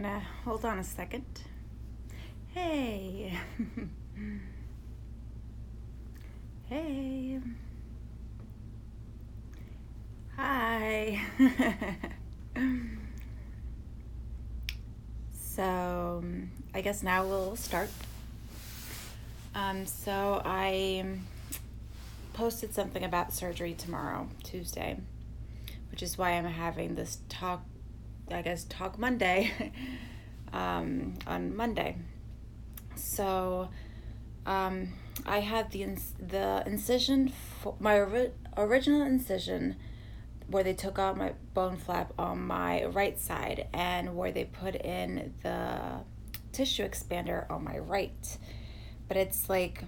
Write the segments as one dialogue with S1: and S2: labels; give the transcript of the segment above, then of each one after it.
S1: gonna hold on a second. Hey. Hey. Hi. So, I guess now we'll start. So I posted something about surgery tomorrow, Tuesday, which is why I'm having this talk Monday, on Monday. So, I had the incision for my original incision where they took out my bone flap on my right side and where they put in the tissue expander on my right. But it's like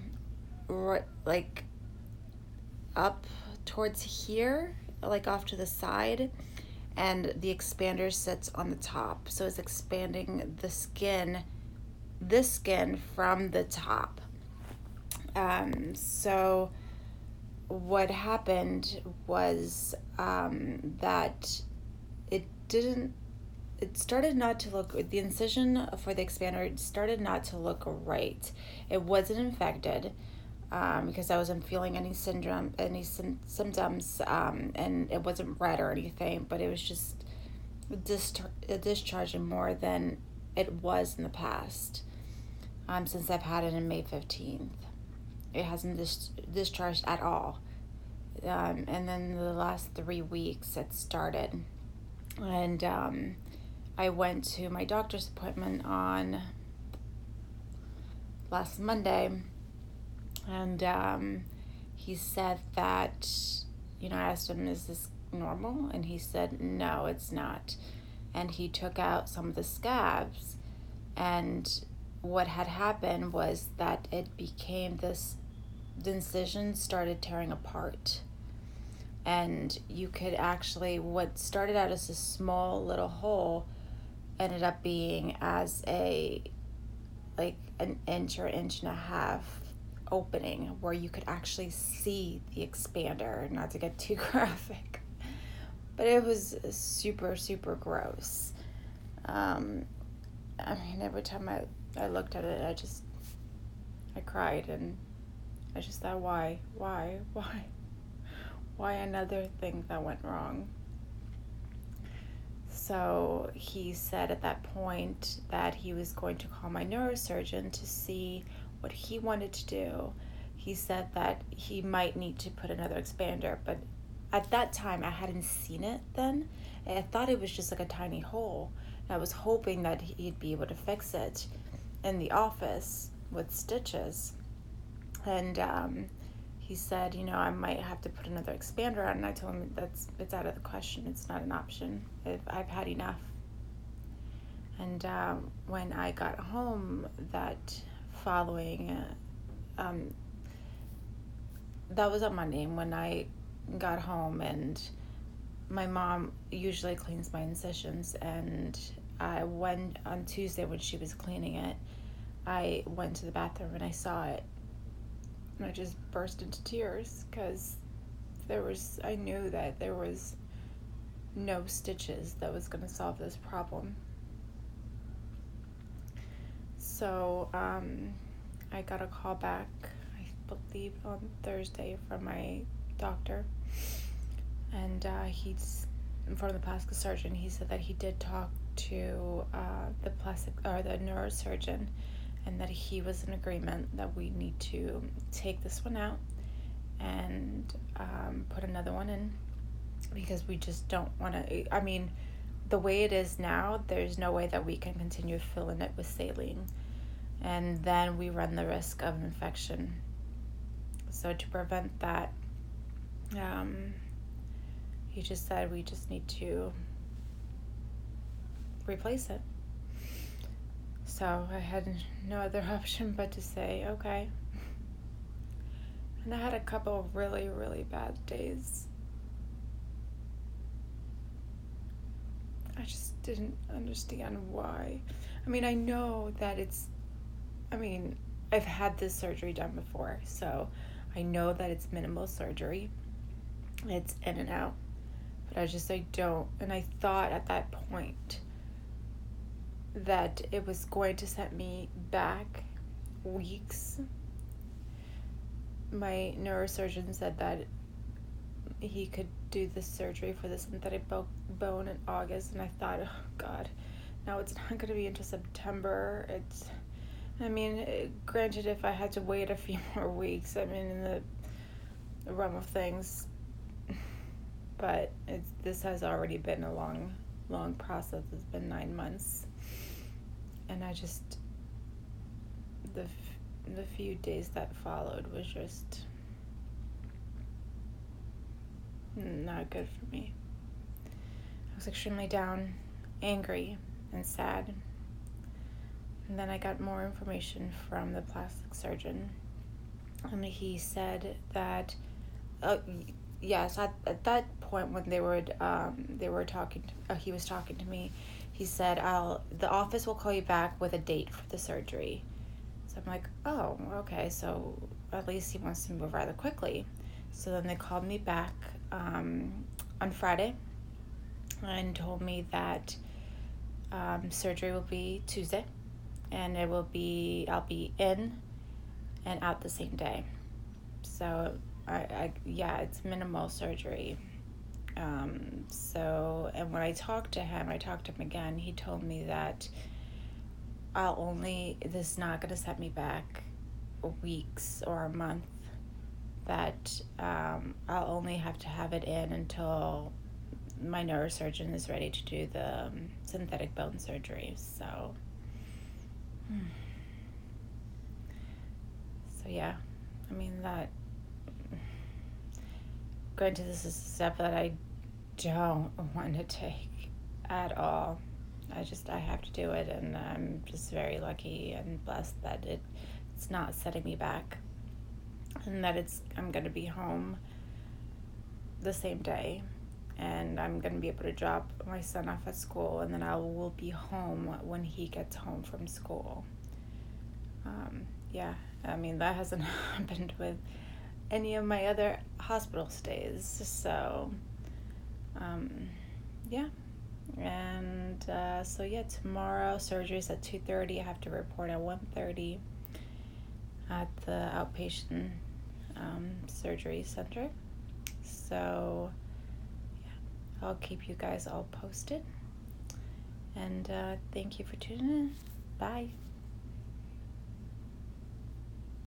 S1: up towards here, like off to the side, and the expander sits on the top. So it's expanding this skin from the top. So what happened was that it didn't it started not to look the incision for the expander started not to look right. It wasn't infected, because I wasn't feeling any symptoms, and it wasn't red or anything, but it was just discharging more than it was in the past, since I've had it in May 15th. It hasn't discharged at all. And then the last 3 weeks it started. And I went to my doctor's appointment on last Monday, and he said that, I asked him, is this normal? And he said, no, it's not. And he took out some of the scabs, and what had happened was that it became the incision started tearing apart. And you could actually, what started out as a small little hole ended up being as an inch or inch and a half opening where you could actually see the expander, not to get too graphic. But it was super, super gross. Every time I looked at it, I cried, and I just thought, why another thing that went wrong? So he said at that point that he was going to call my neurosurgeon to see what he wanted to do. He said that he might need to put another expander, but at that time I hadn't seen it then. I thought it was just like a tiny hole. I was hoping that he'd be able to fix it in the office with stitches. And he said, I might have to put another expander on. And I told him it's out of the question. It's not an option. I've had enough. And when I got home that following, that was on Monday. And when I got home, and my mom usually cleans my incisions, and I went on Tuesday when she was cleaning it, I went to the bathroom and I saw it. And I just burst into tears because I knew that there was no stitches that was going to solve this problem. So I got a call back, I believe on Thursday, from my doctor. And he's in front of the plastic surgeon. He said that he did talk to the neurosurgeon, and that he was in agreement that we need to take this one out and put another one in, because we just don't want to, the way it is now, there's no way that we can continue filling it with saline, and then we run the risk of infection. So to prevent that, he just said we just need to replace it. So I had no other option but to say, okay. And I had a couple of really, really bad days. I just didn't understand why. I know that I've had this surgery done before, so I know that it's minimal surgery. It's in and out. But I don't, and I thought at that point that it was going to set me back weeks. My neurosurgeon said that he could do the surgery for the synthetic bone in August, and I thought, oh God, now it's not going to be until September. Granted, if I had to wait a few more weeks, in the realm of things, but this has already been a long process. It's been 9 months, and I just, the few days that followed was just not good for me. I was extremely down, angry, and sad. And then I got more information from the plastic surgeon, and he said that, yes, at that point when he was talking to me, he said, the office will call you back with a date for the surgery. So I'm like, oh, okay, so at least he wants to move rather quickly. So then they called me back on Friday and told me that surgery will be Tuesday, and I'll be in and out the same day. So it's minimal surgery. And when I talked to him again, he told me that this is not going to set me back weeks or a month, that I'll only have to have it in until my neurosurgeon is ready to do the synthetic bone surgery. So yeah, that, granted, this is a step that I don't want to take at all. I have to do it, and I'm just very lucky and blessed that it's not setting me back, and that I'm going to be home the same day, and I'm going to be able to drop my son off at school, and then I will be home when he gets home from school. That hasn't happened with any of my other hospital stays, so tomorrow surgery is at 2:30. I have to report at 1:30 at the outpatient surgery center. So I'll keep you guys all posted, and thank you for tuning in. Bye.